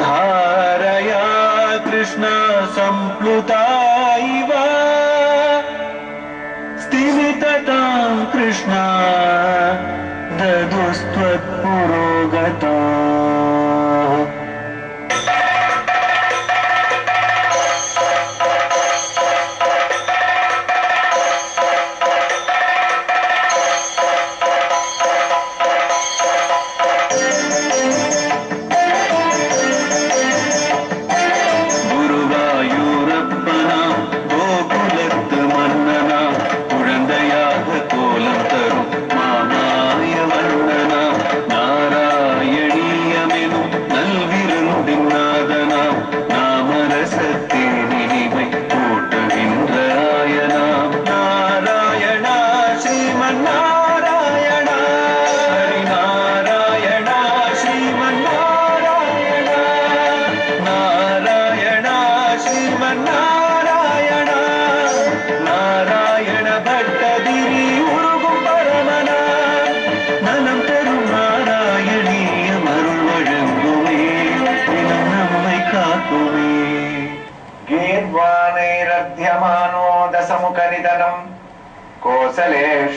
धारया कृष्ण संप्लुता इव स्थिमिततां कृष्ण ददुस्त्वत्पुरोगता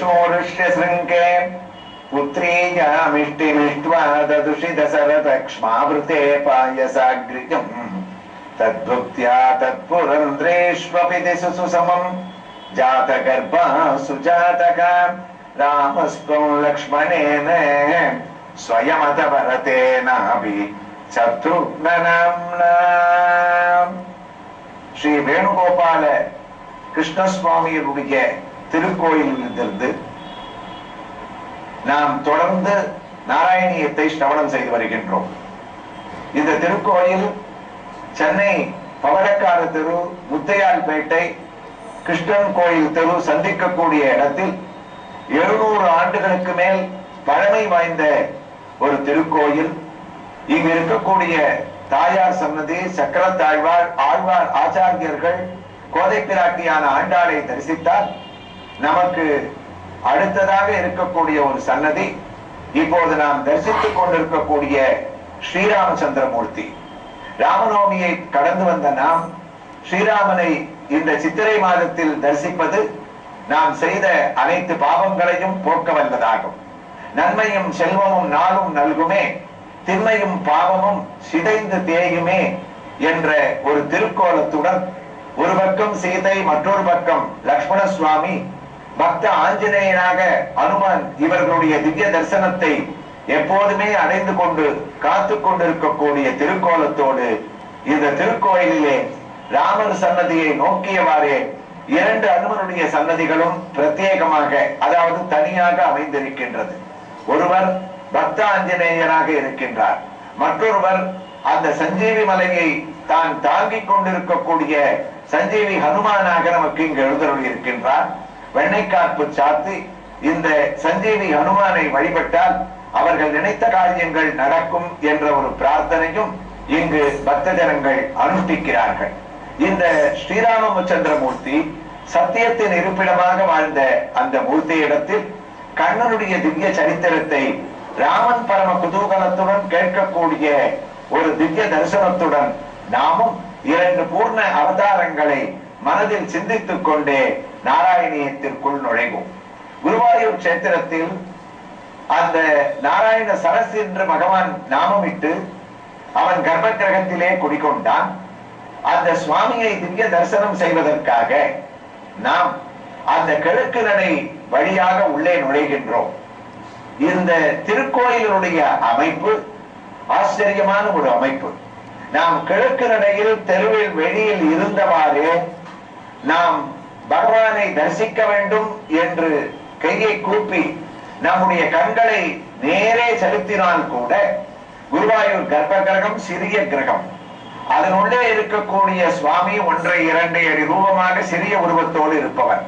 कोसलेषोरुष्यशृङ्गे पुत्रीयामिष्टिमिष्ट्वा ददुषि दशरथक्ष्मावृते पायसाग्रिजम् तद्भुक्त्या तत्पुरन्द्रेष्वपि दिशु सुसमम् जातगर्भा सुजातका रामस्त्वं लक्ष्मणेन स्वयमत भरतेनापि शत्रुघ्ननाम्ना श्री வேணுகோபால கிருஷ்ணசுவாமியுடைய திருக்கோயிலிருந்து நாம் தொடர்ந்து நாராயணியத்தை ஸ்ரவணம் செய்து வருகின்றோம். இந்த திருக்கோயில் சென்னை பவளக்கார தெரு, முத்தையால்பேட்டை, கிருஷ்ணன் கோயில் தெரு சந்திக்கக்கூடிய இடத்தில் 700 ஆண்டுகளுக்கு மேல் பழமை வாய்ந்த ஒரு திருக்கோயில். இங்கு இருக்கக்கூடிய தாயார் சன்னதி, சக்கரத்தாழ்வார், ஆழ்வார் ஆச்சாரியர்கள், கோதை பிராட்டியான ஆண்டாளை தரிசித்தால் நமக்கு அடுத்ததாக இருக்கக்கூடிய ஒரு சன்னதி இப்போது நாம் தரிசித்துக் கொண்டிருக்கக்கூடிய ஸ்ரீராமச்சந்திரமூர்த்தி. ராமநவமியை கடந்து வந்த நாம் ஸ்ரீராமனை இந்த சித்திரை மாதத்தில் தரிசிப்பது நாம் செய்த அனைத்து பாவங்களையும் போக்க வல்லதாகும். நன்மையும் செல்வமும் நாளும் நல்குமே, திண்மையும் பாவமும் சிதைந்து தேயுமே என்ற ஒரு திருக்கோலத்துடன் ஒரு பக்கம் சீதை, மற்றொரு பக்கம் லக்ஷ்மண சுவாமி, பக்த ஆஞ்சநேயனாக அனுமன் இவர்களுடைய திவ்ய தரிசனத்தை எப்போதுமே அடைந்து கொண்டு காத்து கொண்டிருக்கக்கூடிய திருக்கோலத்தோடு இந்த திருக்கோயிலே ராமர் சன்னதியை நோக்கியவாறே 2 அனுமனுடைய சன்னதிகளும் பிரத்யேகமாக, அதாவது தனியாக அமைந்திருக்கின்றது. ஒருவர் பக்த ஆஞ்சநேயனாக இருக்கின்றார், மற்றொருவர் அந்த சஞ்சீவி மலையை தான் தாங்கிக் கொண்டிருக்கக்கூடிய சஞ்சீவி ஹனுமானாக நமக்கு இங்கு எழுந்தருளி இருக்கின்றார். வெண்ணைக்காப்பு சாத்தி இந்த சஞ்சீவி ஹனுமானை வழிபட்டால் அவர்கள் நினைத்த காரியங்கள் நடக்கும் என்ற ஒரு பிரார்த்தனையும் இங்கு பக்த ஜனங்கள் அனுஷ்டிக்கிறார்கள். இந்த ஸ்ரீராமச்சந்திரமூர்த்தி சத்தியத்தின் இருப்பிடமாக வாழ்ந்த அந்த மூர்த்தி இடத்தில் கண்ணனுடைய திவ்ய சரித்திரத்தை ராமன் பரம குதூகலத்துடன் கேட்கக்கூடிய ஒரு திவ்ய தரிசனத்துடன் நாமும் 2 பூர்ண அவதாரங்களை மனதில் சிந்தித்துக் கொண்டே நாராயணியத்திற்குள் நுழைவோம். குருவாயூர் கஷேத்திரத்தில் அந்த நாராயண சரஸ் என்று பகவான் நாமமிட்டு அவன் கர்ப்ப கிரகத்திலே குடிக்கொண்டான். அந்த சுவாமியை திவ்ய தரிசனம் செய்வதற்காக நாம் அந்த கிழக்கு நடை வழியாக உள்ளே நுழைகின்றோம். இந்த திருக்கோயிலுடைய அமைப்பு ஆச்சரியமான ஒரு அமைப்பு. நாம் கிழக்கு நடையில் தெருவில் வெளியில் இருந்தவாறு நாம் பகவானை தரிசிக்க வேண்டும் என்று கையை கூப்பி நம்முடைய கண்களை நேரே செலுத்தினால் கூட குருவாயூர் கர்ப்ப கிரகம் சிறிய கிரகம், அதனுள்ளே இருக்கக்கூடிய சுவாமி 1-2 அடி ரூபமாக சிறிய உருவத்தோடு இருப்பவன்.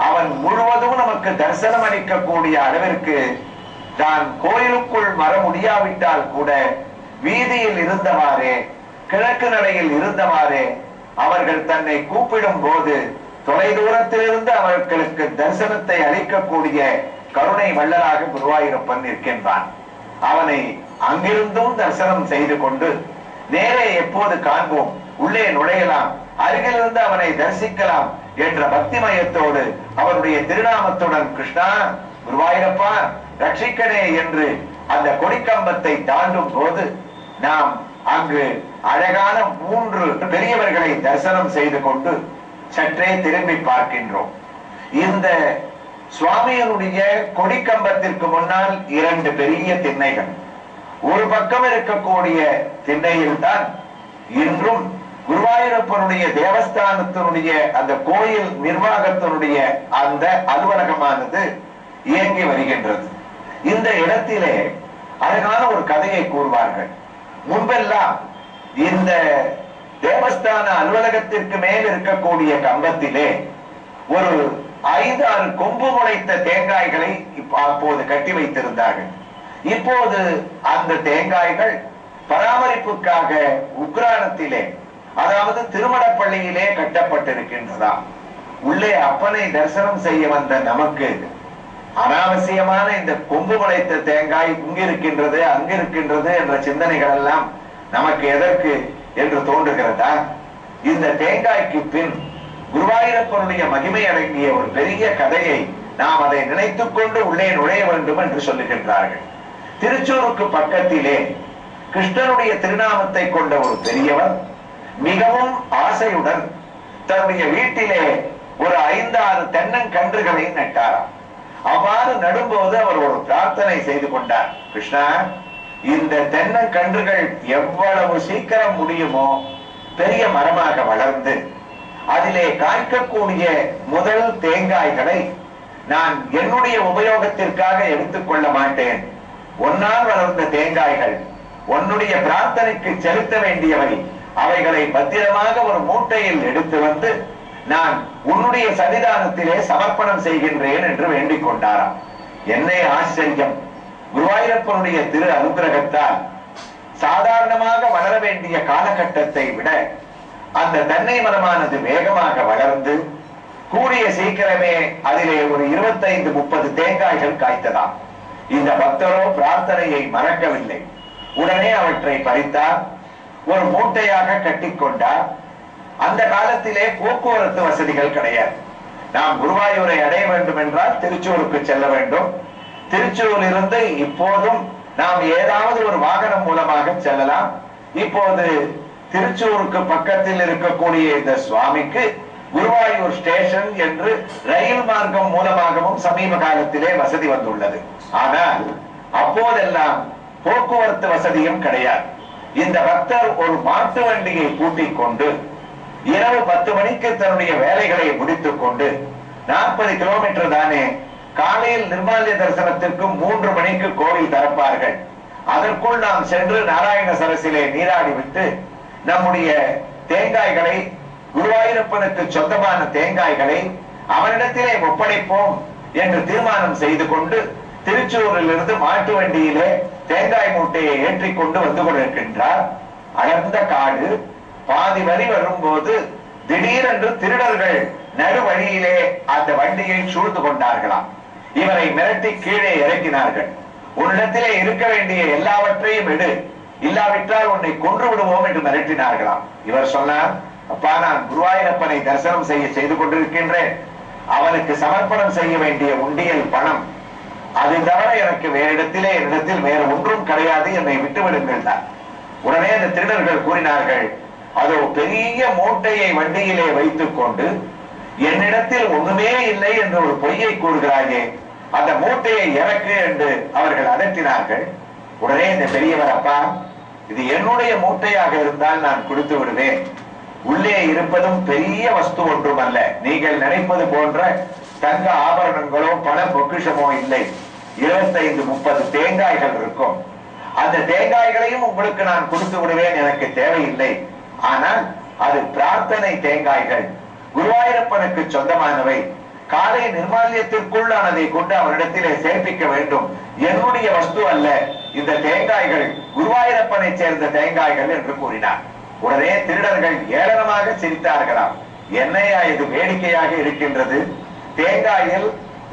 அவன் முழுவதும் நமக்கு தரிசனம் அளிக்கக்கூடிய அளவிற்கு தான் கோயிலுக்குள் வர முடியாவிட்டால் கூட வீதியில் இருந்தவாறே, கிழக்கு நடையில் இருந்தவாறே அவர்கள் தன்னை கூப்பிடும் போது தொலை தூரத்திலிருந்து அவர்களுக்கு தரிசனத்தை அளிக்கக்கூடிய கருணை வள்ளலாக குருவாயூரப்பன் இருக்கின்றான். அவனை அங்கிருந்தும் தரிசனம் செய்து கொண்டு நேரே எப்போது காண்போம், உள்ளே நுழையலாம், அருகிலிருந்து அவனை தரிசிக்கலாம் என்ற பக்திமயத்தோடு அவருடைய திருநாமத்துடன் கிருஷ்ணா குருவாயூரப்பா ரட்சிக்கனே என்று அந்த கொடிக்கம்பத்தை தாண்டும் போது நாம் அங்கு அழகான 3 பெரியவர்களை தரிசனம் செய்து கொண்டு சற்றே திரும்பி பார்க்கின்றோம். இந்த சுவாமியினுடைய கொடிக்கம்பத்திற்கு முன்னால் 2 பெரிய திண்ணைகள். ஒரு பக்கம் இருக்கக்கூடிய திண்ணையில் தான் இன்றும் குருவாயூரப்பனுடைய தேவஸ்தானத்தினுடைய அந்த கோயில் நிர்வாகத்தினுடைய அந்த அலுவலகமானது இயங்கி வருகின்றது. இந்த இடத்திலே அழகான ஒரு கதையை கூறுவார்கள். முன்பெல்லாம் இந்த தேவஸ்தான அலுவலகத்திற்கு மேல் இருக்கக்கூடிய கம்பத்திலே ஒரு 5-6 கொம்பு முளைத்த தேங்காய்களை அப்போது கட்டி வைத்திருந்தார்கள். இப்போது அந்த தேங்காய்கள் பராமரிப்புக்காக உக்ரானத்திலே, அதாவது திருமணப்பள்ளியிலே கட்டப்பட்டிருக்கின்றதா. உள்ளே அப்பனை தரிசனம் செய்ய வந்த நமக்கு அனாவசியமான இந்த கொம்பு முளைத்த தேங்காய் இங்கிருக்கின்றது அங்கிருக்கின்றது என்ற சிந்தனைகள் எல்லாம் நமக்கு எதற்கு என்று தோன்றுகிறதா? இந்த தேங்காய்க்கு பின் குருவாயூரப்பனுடைய மகிமை அடங்கிய ஒரு பெரிய கதையை நாம் அதை நினைத்துக் கொண்டு உள்ளே நுழைய வேண்டும் என்று சொல்லுகின்றார்கள். திருச்சூருக்கு பக்கத்திலே கிருஷ்ணனுடைய திருநாமத்தை கொண்ட ஒரு பெரியவர் மிகவும் ஆசையுடன் தன்னுடைய வீட்டிலே ஒரு 5-6 தென்னங்கன்றுகளை நட்டாராம். அவ்வாறு நடும்போது அவர் ஒரு பிரார்த்தனை செய்து கொண்டார். கிருஷ்ணா, இந்த தென்னங்கன்றுகள் எவ்வளவு சீக்கிரம் முடியுமோ பெரிய மரமாக வளர்ந்து அதிலே காய்க்கக்கூடிய முதல் தேங்காய்களை நான் என்னுடைய உபயோகத்திற்காக எடுத்துக்கொள்ள மாட்டேன். ஒன்னால் வளர்ந்த தேங்காய்கள் உன்னுடைய பிரார்த்தனைக்கு செலுத்த வேண்டியவை, அவைகளை பத்திரமாக ஒரு மூட்டையில் எடுத்து வந்து நான் உன்னுடைய சன்னிதானத்திலே சமர்ப்பணம் செய்கின்றேன் என்று வேண்டிக் கொண்டாராம். என்னை ஆச்சரியம்! குருவாயூரப்பனுடைய திரு அனுகிரகத்தால் சாதாரணமாக வளர வேண்டிய காலகட்டத்தை விட அந்த தென்னை மரமானது வேகமாக வளர்ந்து கூடிய சீக்கிரமே அதிலே ஒரு 25-30 தேங்காய்கள் காய்த்ததாம். இந்த பக்தரோ பிரார்த்தனையை மறக்கவில்லை. உடனே அவற்றை பறித்தார், ஒரு மூட்டையாக கட்டிக்கொண்டார். அந்த காலத்திலே போக்குவரத்து வசதிகள் கிடையாது. நாம் குருவாயூரை அடைய வேண்டும் என்றால் திருச்சூருக்கு செல்ல வேண்டும். திருச்சூரிலிருந்து இப்போதும் நாம் ஏதாவது ஒரு வாகனம் மூலமாக செல்லலாம். இப்போது திருச்சூருக்கு பக்கத்தில் இருக்கக்கூடிய இந்த சுவாமிக்கு குருவாயூர் ஸ்டேஷன் என்று ரயில் மார்க்கம் மூலமாகவும் சமீப காலத்திலே வசதி வந்துள்ளது. ஆனால் அப்போதெல்லாம் போக்குவரத்து வசதியும் கிடையாது. இந்த பக்தர் ஒரு மாட்டு வண்டியை கூட்டிக் கொண்டு இரவு 10 மணிக்கு தன்னுடைய வேலைகளை முடித்துக் கொண்டு 40 கிலோமீட்டர் தானே, காலையில் நிர்மால்ய தரிசனத்திற்கு 3 மணிக்கு கோவில் திறப்பார்கள். அதற்குள் நாம் சென்று நாராயண சரசிலே நீராடி விட்டு நம்முடைய தேங்காய்களை, குருவாயூரப்பனுக்கு சொந்தமான தேங்காய்களை அவனிடத்திலே ஒப்படைப்போம் என்று தீர்மானம் செய்து கொண்டு திருச்சூரில் இருந்து மாட்டு வண்டியிலே தேங்காய் மூட்டையை ஏற்றிக்கொண்டு வந்து கொண்டிருக்கின்றார். அடர்ந்த காடு. பாதி வரி வரும்போது திடீரென்று திருடர்கள் நடு வழியிலே அந்த வண்டியை சூழ்ந்து கொண்டார்களாம். இவரை மிரட்டி கீழே இறக்கினார்கள். உன்னிடத்திலே இருக்க வேண்டிய எல்லாவற்றையும் எடு, இல்லாவிட்டால் உன்னை கொன்று விடுவோம் என்று மிரட்டினார்களாம். இவர் சொன்னார், அப்பா, நான் குருவாயூரப்பனை தரிசனம் செய்து கொண்டிருக்கின்றேன். அவனுக்கு சமர்ப்பணம் செய்ய வேண்டிய உண்டியல் பணம், அது தவிர எனக்கு என்னிடத்தில் வேறு ஒன்றும் கிடையாது, என்னை விட்டுவிடுங்கள் தான். உடனே அந்த திருடர்கள் கூறினார்கள், அதோ பெரிய மூட்டையை வண்டியிலே வைத்துக் கொண்டு என்னிடத்தில் ஒண்ணுமே இல்லை என்று ஒரு பொய்யை கூறுகிறாயே, அந்த மூட்டையை இறக்கு என்று அவர்கள் அதட்டினார்கள். உடனே இந்த பெரியவர், அப்பா, இது என்னுடைய மூட்டையாக இருந்தால் நான் கொடுத்து விடுவேன். உள்ளே இருப்பதும் பெரிய வஸ்து ஒன்றும் அல்ல. நீங்கள் நினைப்பது போன்ற தங்க ஆபரணங்களோ பண பொக்கிஷமோ இல்லை. 25-30 தேங்காய்கள் இருக்கும். அந்த தேங்காய்களையும் உங்களுக்கு நான் கொடுத்து விடுவேன், எனக்கு தேவையில்லை. ஆனால் அது பிரார்த்தனை தேங்காய்கள், குருவாயூரப்பனுக்கு சொந்தமானவை. காலை நிர்மால்யத்திற்குள் நான் அதை கொண்டு அவரிடத்திலே சேர்ப்பிக்க வேண்டும். என்னுடைய வஸ்து அல்ல, இந்த தேங்காய்கள் குருவாயூரப்பனை சேர்ந்த தேங்காய்கள் என்று கூறினார். உடனே திருடர்கள் ஏளனமாக சிரித்தார்களாம். என்னையா இது வேடிக்கையாக இருக்கின்றது? தேங்காயில்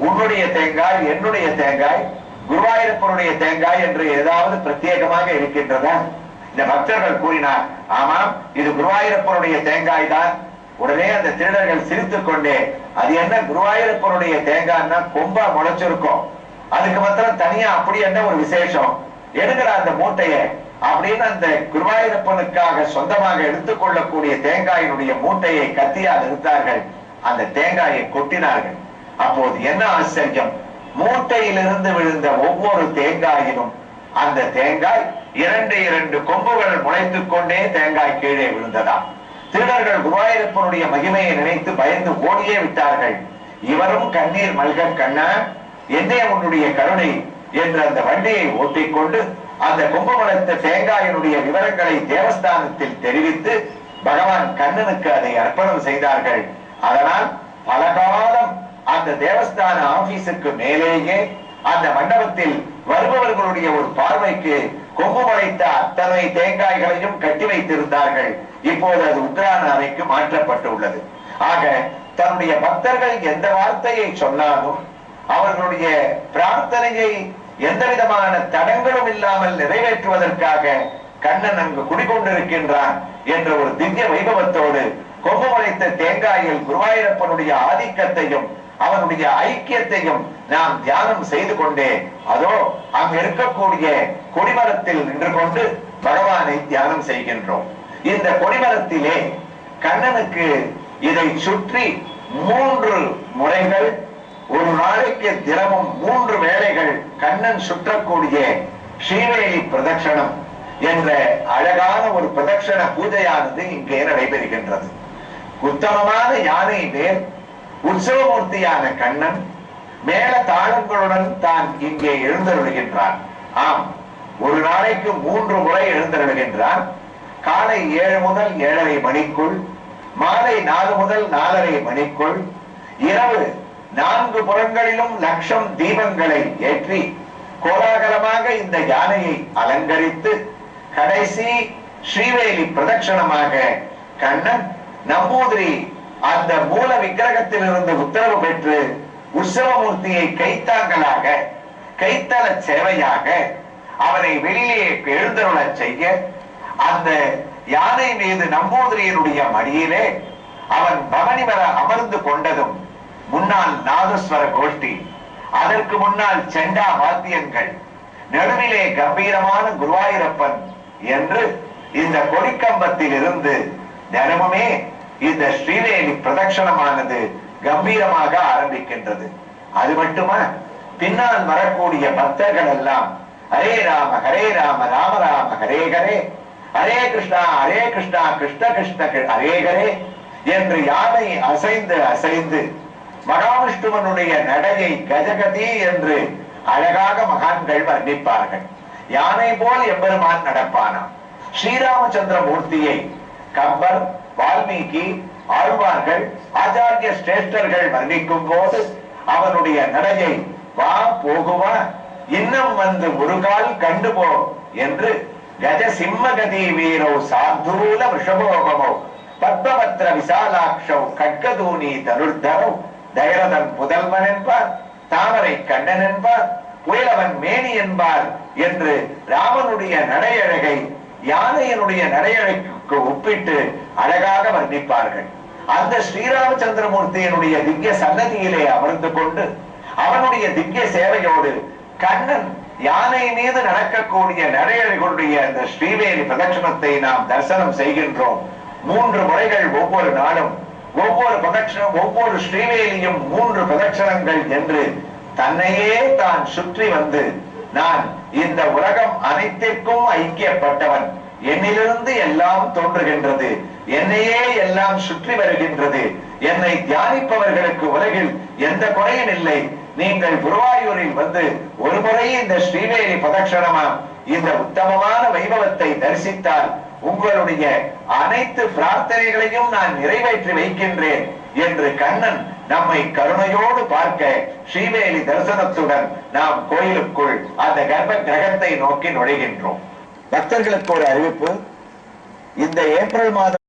உன்னுடைய தேங்காய், என்னுடைய தேங்காய், குருவாயூரப்பனுடைய தேங்காய் என்று ஏதாவது பிரத்யேகமாக இருக்கின்றதா? இந்த பக்தர்கள் கூறினார், ஆமாம் இது குருவாயூரப்பனுடைய தேங்காய் தான். உடனே அந்த திருடர்கள் சிரித்துக் கொண்டே, அது என்ன குருவாயூரப்பனுடைய தேங்காய்னா கொம்பா முளைச்சிருக்கும், அதுக்கு மாத்திரம் தனியா அப்படி என்ன ஒரு விசேஷம், எடுக்கிற அந்த மூட்டையை அப்படின்னு அந்த குருவாயூரப்பனுக்காக சொந்தமாக எடுத்துக்கொள்ளக்கூடிய தேங்காயினுடைய மூட்டையை கத்தியால் எடுத்தார்கள். அந்த தேங்காயை கொட்டினார்கள். அப்போது என்ன ஆச்சரியம், மூட்டையிலிருந்து விழுந்த ஒவ்வொரு தேங்காயிலும் அந்த தேங்காய் இரண்டு இரண்டு கொம்புகள் முளைத்துக் கொண்டே தேங்காய் கீழே விழுந்ததாம். திருடர்கள் குருவாயூரப்பனுடைய மகிமையை நினைத்து பயந்து ஓடியே விட்டார்கள். இவரும் கண்ணீர் மல்க, கண்ணா என்னே உன்னுடைய கருணை என்று அந்த வண்டியை ஓட்டிக்கொண்டு அந்த கொம்பு முளைத்த தேங்காயினுடைய விவரங்களை தேவஸ்தானத்தில் தெரிவித்து பகவான் கண்ணனுக்கு அதை அர்ப்பணம் செய்தார்கள். அதனால் பல காலம் அந்த தேவஸ்தான ஆபீஸுக்கு மேலேயே அந்த மண்டபத்தில் வருபவர்களுடைய ஒரு பார்வைக்கு கொம்பு முளைத்த அத்தனை தேங்காய்களையும் கட்டி வைத்திருந்தார்கள். இப்போது அது உத்தரான அறைக்கு மாற்றப்பட்டு உள்ளது. ஆக தன்னுடைய பக்தர்கள் எந்த வார்த்தையை சொன்னாலும் அவர்களுடைய பிரார்த்தனையை எந்த விதமான தடங்களும் இல்லாமல் நிறைவேற்றுவதற்காக கண்ணன் அங்கு குடிக்கொண்டிருக்கின்றான் என்ற ஒரு திவ்ய வைபவத்தோடு கொம்பு முளைத்த தேங்காயில் குருவாயூரப்பனுடைய ஆதிக்கத்தையும் அவனுடைய ஐக்கியத்தையும் நாம் தியானம் செய்து கொண்டே அதோ அங்கு இருக்கக்கூடிய கொடிமரத்தில் நின்று கொண்டு பகவானை தியானம் செய்கின்றோம். இந்த கொடிமரத்திலே கண்ணனுக்கு இதை சுற்றி 3 முறைகள், ஒரு நாளைக்கு தினமும் 3 வேளைகள் கண்ணன் சுற்றக்கூடிய ஸ்ரீவேலி பிரதட்சணம் என்ற அழகான ஒரு பிரதட்சண பூஜையானது இங்கே நடைபெறுகின்றது. உத்தமமான யானை மேல் உற்சவமூர்த்தியான கண்ணன் மேல தாளங்களுடன் தான் இங்கே எழுந்தருளுகின்றான். ஆம், ஒரு நாளைக்கு 3 முறை எழுந்தருளுகின்றான். காலை 7 முதல் 7:30 மணிக்குள், மாலை 4 முதல் 4:30 மணிக்குள், இரவு 4 புறங்களிலும் லட்சம் தீபங்களை ஏற்றி கோலாகலமாக இந்த யானையை அலங்கரித்து கடைசி ஸ்ரீவேலி பிரதட்சணமாக கண்ணன் நம்பூதிரி அந்த மூல விக்கிரகத்திலிருந்து உத்தரவு பெற்று உற்சவமூர்த்தியை கைத்தாங்கலாக கைத்தல சேவையாக அவனை வெளியே எழுந்தருள செய்ய அந்த யானை மீது நம்பூதிரியினுடைய மடியிலே அவன் பவனி வர அமர்ந்து கொண்டதும் முன்னால் நாதஸ்வர கோஷ்டி, அதற்கு முன்னால் செண்டா வாத்தியங்கள், நடுவிலே கம்பீரமான குருவாயூரப்பன் என்று இந்த கொடிக்கம்பத்தில் இருந்து தினமுமே இந்த ஸ்ரீவேலி பிரதட்சணமானது கம்பீரமாக ஆரம்பிக்கின்றது. அது மட்டுமா, பின்னால் வரக்கூடிய பக்தர்கள் எல்லாம் ஹரே ராம ராம ராம ஹரே ஹரே, ஹரே கிருஷ்ணா கிருஷ்ண கிருஷ்ண ஹரே ஹரே என்று யானை அசைந்து அசைந்து மகாவிஷ்ணுவனுடைய நடையை கஜகதி என்று அழகாக மகான்கள் வர்ணிப்பார்கள். யானை போல் எம்பெருமான் நடப்பானாம். ஸ்ரீராமச்சந்திர மூர்த்தியை கம்பர், வால்மீகி, ஆழ்வார்கள், ஆச்சாரிய சிரேஷ்டர்கள் வர்ணிக்கும் போது அவனுடைய நடையை வா போகுவா இன்னும் வந்து ஒரு கால் கண்டுபோ என்று கஜ சிம்மகதி வீரோ சார்தூல விஷபோகமோ பத்மபத்ர விசாலாட்சோ கட்கதூணி தருர்தரோ தயரதன் புதல்வன் என்பார், தாமரை கண்ணன் என்பார், புயலவன் மேனி என்பார் என்று ராமனுடைய நடையழகை யானையினுடைய நடையழகுக்கு ஒப்பிட்டு அழகாக வர்ணிப்பார்கள். அந்த ஸ்ரீராமச்சந்திரமூர்த்தியினுடைய திவ்ய சன்னதியிலே அமர்ந்து கொண்டு அவனுடைய திவ்ய சேவையோடு கண்ணன் யானை மீது நடக்கக்கூடிய நடையழகுடைய அந்த ஸ்ரீவேலி பிரதட்சணத்தை நாம் தரிசனம் செய்கின்றோம். 3 முறைகள் ஒவ்வொரு நாளும், ஒவ்வொரு பிரதட்சணம், ஒவ்வொரு ஸ்ரீவேலியும் 3 பிரதட்சணங்கள் என்று தன்னையே தான் சுற்றி வந்து நான் இந்த உலகம் அனைத்திற்கும் ஐக்கியப்பட்டவன், என்னிலிருந்து எல்லாம் தோன்றுகின்றது, என்னையே எல்லாம் சுற்றி வருகின்றது, என்னை தியானிப்பவர்களுக்கு உலகில் எந்த குறையும் இல்லை, நீங்கள் குருவாயூரில் வந்து ஒரு முறை இந்த ஸ்ரீவேலி பிரதட்சணமா இந்த உத்தமமான வைபவத்தை தரிசித்தால் உங்களுடைய அனைத்து பிரார்த்தனைகளையும் நான் நிறைவேற்றி வைக்கின்றேன் என்று கண்ணன் நம்மை கருணையோடு பார்க்க ஸ்ரீவேலி தரிசனத்துடன் நாம் கோயிலுக்குள் அந்த கர்ப்ப கிரகத்தை நோக்கி நுழைகின்றோம். பக்தர்களுக்கு ஒரு அறிவிப்பு. இந்த ஏப்ரல் மாதம்